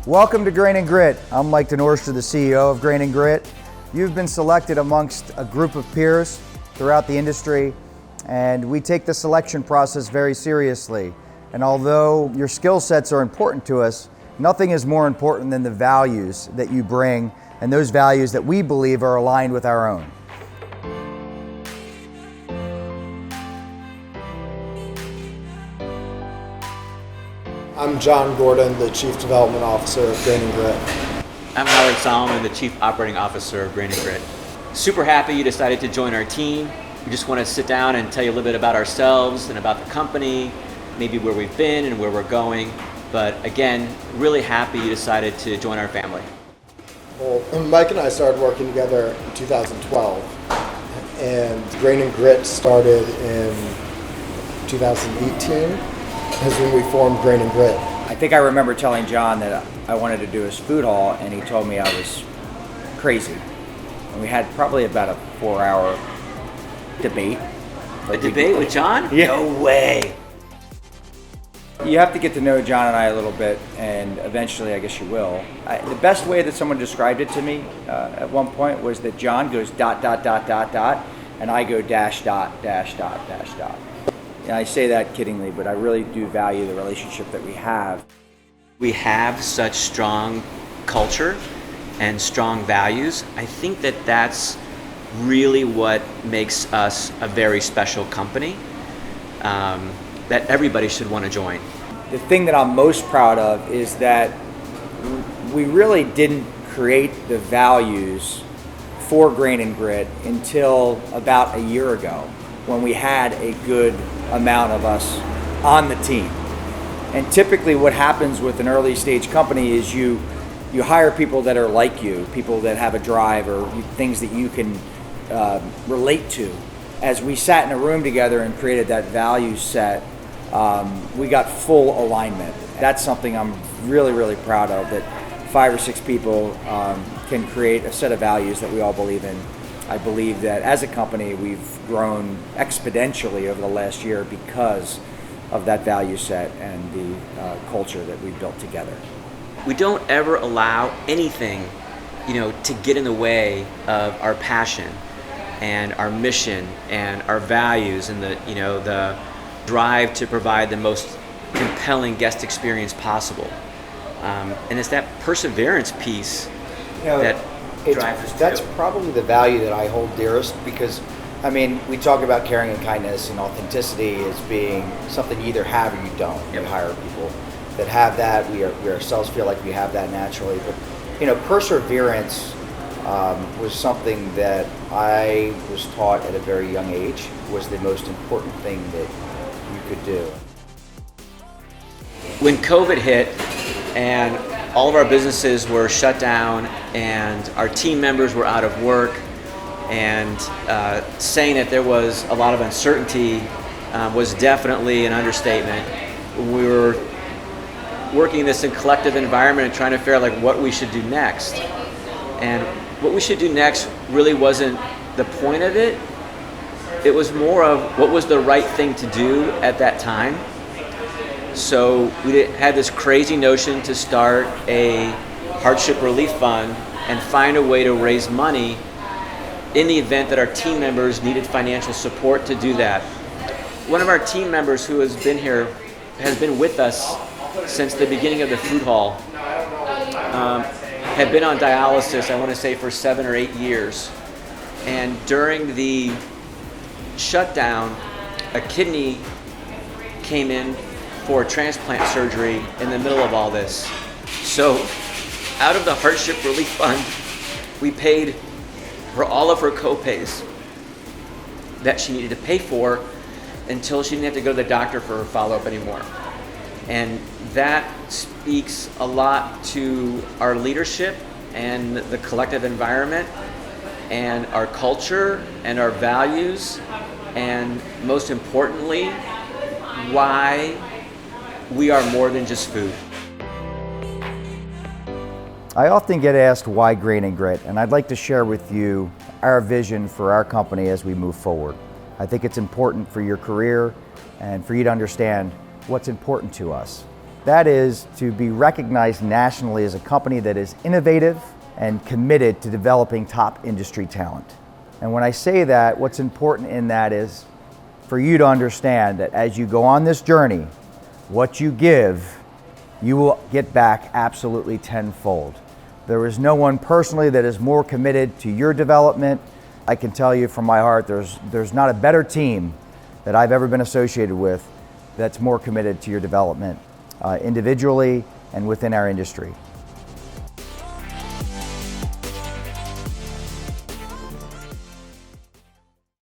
Welcome to Grain and Grit. I'm Mike DeNorstra, the CEO of Grain and Grit. You've been selected amongst a group of peers throughout the industry, and we take the selection process very seriously. And although your skill sets are important to us, nothing is more important than the values that you bring, and those values that we believe are aligned with our own. I'm John Gordon, the Chief Development Officer of Grain and Grit. I'm Howard Solomon, the Chief Operating Officer of Grain and Grit. Super happy you decided to join our team. We just want to sit down and tell you a little bit about ourselves and about the company, maybe where we've been and where we're going. But again, really happy you decided to join our family. Well, Mike and I started working together in 2012, and Grain and Grit started in 2018. Is when we formed Grain and Grit. I think I remember telling John that I wanted to do his food hall, and he told me I was crazy. And we had probably about a 4-hour debate. A debate with John? Yeah. No way. You have to get to know John and I a little bit, and eventually I guess you will. The best way that someone described it to me at one point was that John goes ... and I go ... And I say that kiddingly, but I really do value the relationship that we have. We have such strong culture and strong values. I think that that's really what makes us a very special company that everybody should want to join. The thing that I'm most proud of is that we really didn't create the values for Grain and Grit until about a year ago, when we had a good amount of us on the team. And typically what happens with an early stage company is you hire people that are like you, people that have a drive or things that you can relate to. As we sat in a room together and created that value set, we got full alignment. That's something I'm really, really proud of, that 5 or 6 people can create a set of values that we all believe in. I believe that as a company, we've grown exponentially over the last year because of that value set and the culture that we've built together. We don't ever allow anything, to get in the way of our passion and our mission and our values and the drive to provide the most compelling guest experience possible. And it's that perseverance piece that drives us That's too. probably the value that I hold dearest, because we talk about caring and kindness and authenticity as being something you either have or you don't. Yep. We hire people that have that. We ourselves feel like we have that naturally. But perseverance was something that I was taught at a very young age was the most important thing that you could do. When COVID hit and all of our businesses were shut down and our team members were out of work, and saying that there was a lot of uncertainty was definitely an understatement. We were working in this collective environment and trying to figure out what we should do next. And what we should do next really wasn't the point of it. It was more of what was the right thing to do at that time. So we had this crazy notion to start a hardship relief fund and find a way to raise money in the event that our team members needed financial support to do that. One of our team members who has been with us since the beginning of the food hall, had been on dialysis, I want to say, for 7 or 8 years. And during the shutdown, a kidney came in for transplant surgery in the middle of all this. So out of the hardship relief fund, we paid for all of her co-pays that she needed to pay for until she didn't have to go to the doctor for her follow-up anymore. And that speaks a lot to our leadership and the collective environment and our culture and our values, and most importantly, why we are more than just food. I often get asked why Grain and Grit, and I'd like to share with you our vision for our company as we move forward. I think it's important for your career and for you to understand what's important to us. That is to be recognized nationally as a company that is innovative and committed to developing top industry talent. And when I say that, what's important in that is for you to understand that as you go on this journey, what you give, you will get back absolutely tenfold. There is no one personally that is more committed to your development. I can tell you from my heart, there's not a better team that I've ever been associated with that's more committed to your development individually and within our industry.